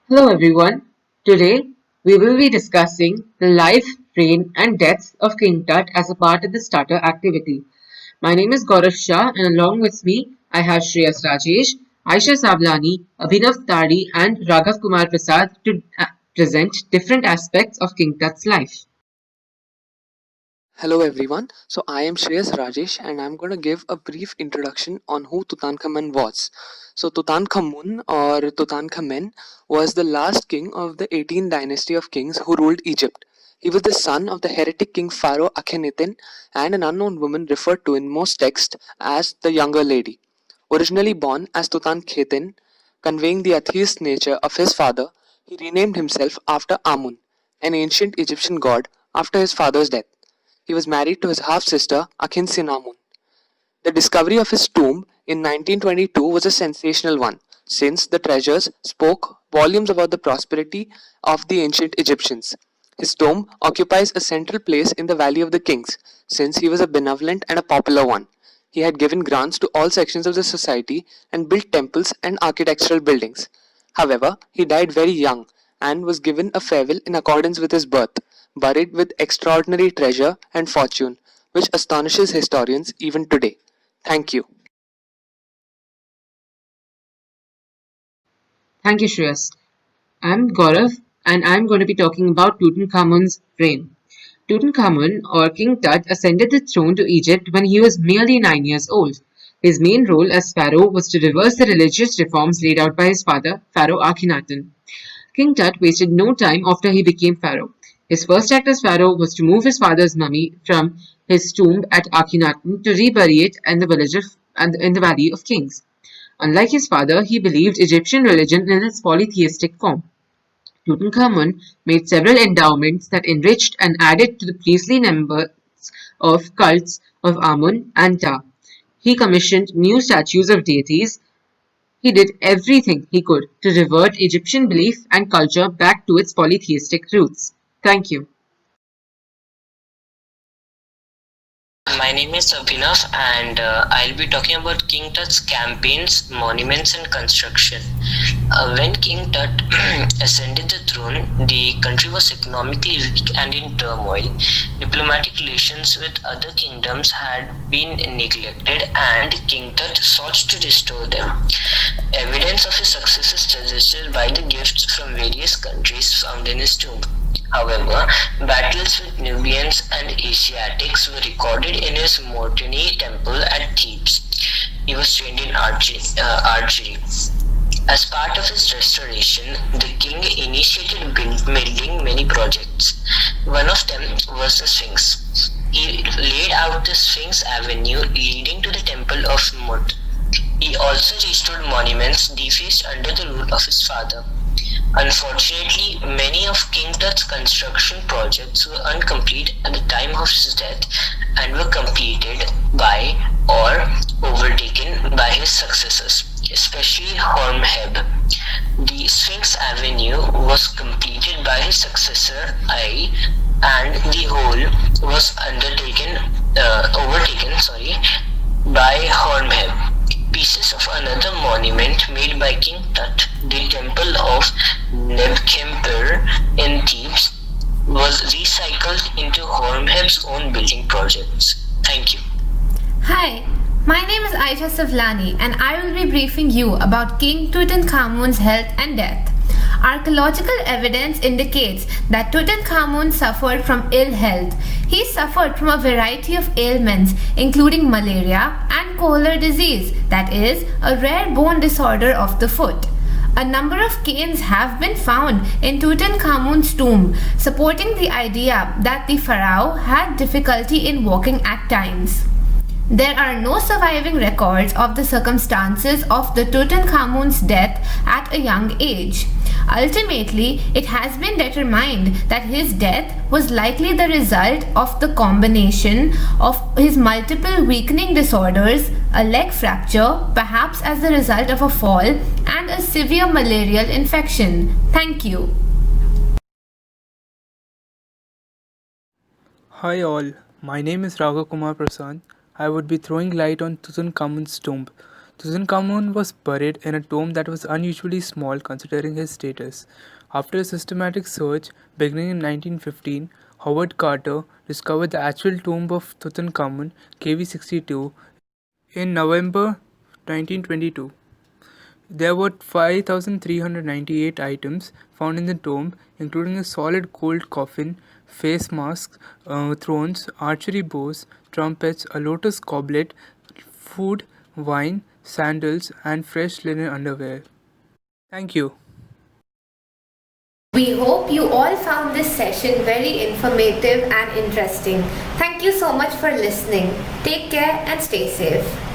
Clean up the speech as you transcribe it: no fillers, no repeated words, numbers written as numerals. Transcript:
Hello everyone. Today we will be discussing the life, reign and death of King Tut as a part of the starter activity. My name is Gaurav Shah and along with me I have Shreyas Rajesh, Aisha Savlani, Abhinav Tari and Raghav Kumar Prasad to present different aspects of King Tut's life. Hello everyone. I am Shreyas Rajesh and I'm going to give a brief introduction on who Tutankhamun was. Tutankhamun or Tutankhamen was the last king of the 18th dynasty of kings who ruled Egypt. He was the son of the heretic king Pharaoh Akhenaten and an unknown woman referred to in most texts as the younger lady. Originally born as Tutankhaten, conveying the atheist nature of his father, he renamed himself after Amun, an ancient Egyptian god, after his father's death. He was married to his half sister Akhensinamun. The discovery of his tomb in 1922 was a sensational one, since the treasures spoke volumes about the prosperity of the ancient Egyptians. His tomb occupies a central place in the Valley of the Kings, since he was a benevolent and a popular one. He had given grants to all sections of the society and built temples and architectural buildings. However, he died very young and was given a farewell in accordance with his birth, buried with extraordinary treasure and fortune, which astonishes historians even today. Thank you. Thank you Shreyas. I'm Gaurav and I'm going to be talking about Tutankhamun's reign. Tutankhamun, or King Tut, ascended the throne to Egypt when he was merely 9 years old. His main role as pharaoh was to reverse the religious reforms laid out by his father, Pharaoh Akhenaten. King Tut wasted no time after he became pharaoh. His first act as pharaoh was to move his father's mummy from his tomb at Akhenaten to rebury it in the in the Valley of Kings. Unlike his father, he believed Egyptian religion in its polytheistic form. Tutankhamun made several endowments that enriched and added to the priestly numbers of cults of Amun and Ta. He commissioned new statues of deities. He did everything he could to revert Egyptian belief and culture back to its polytheistic roots. Thank you. My name is Abhinav, and I'll be talking about King Tut's campaigns, monuments, and construction. When King Tut ascended the throne, the country was economically weak and in turmoil. Diplomatic relations with other kingdoms had been neglected, and King Tut sought to restore them. Evidence of his success is suggested by the gifts from various countries found in his tomb. However, battles with Nubians and Asiatics were recorded in his Mortani temple at Thebes. He was trained in archery. As part of his restoration, the king initiated building many projects. One of them was the Sphinx. He laid out the Sphinx Avenue leading to the temple of Mut. He also restored monuments defaced under the rule of his father. Unfortunately, many of King Tut's construction projects were incomplete at the time of his death and were completed by or overtaken by his successors, especially Horemheb. The Sphinx Avenue was completed by his successor Ai, and the whole was overtaken by Horemheb. Pieces of another monument made by King Tut, the temple of Nebkemper in Thebes, was recycled into Horemheb's own building projects. Thank you. Hi, my name is Aisha Savlani and I will be briefing you about King Tutankhamun's health and death. Archaeological evidence indicates that Tutankhamun suffered from ill health. He suffered from a variety of ailments, including malaria and Kohler disease, that is, a rare bone disorder of the foot. A number of canes have been found in Tutankhamun's tomb, supporting the idea that the pharaoh had difficulty in walking at times. There are no surviving records of the circumstances of the Tutankhamun's death at a young age. Ultimately, it has been determined that his death was likely the result of the combination of his multiple weakening disorders, a leg fracture, perhaps as the result of a fall, and a severe malarial infection. Thank you. Hi all, my name is Raghav Kumar Prasad. I would be throwing light on Tutankhamun's tomb. Tutankhamun was buried in a tomb that was unusually small considering his status. After a systematic search beginning in 1915, Howard Carter discovered the actual tomb of Tutankhamun KV62 in November 1922. There were 5,398 items found in the tomb, including a solid gold coffin, face masks, thrones, archery bows, trumpets, a lotus goblet, food, wine, sandals, and fresh linen underwear. Thank you. We hope you all found this session very informative and interesting. Thank you so much for listening. Take care and stay safe.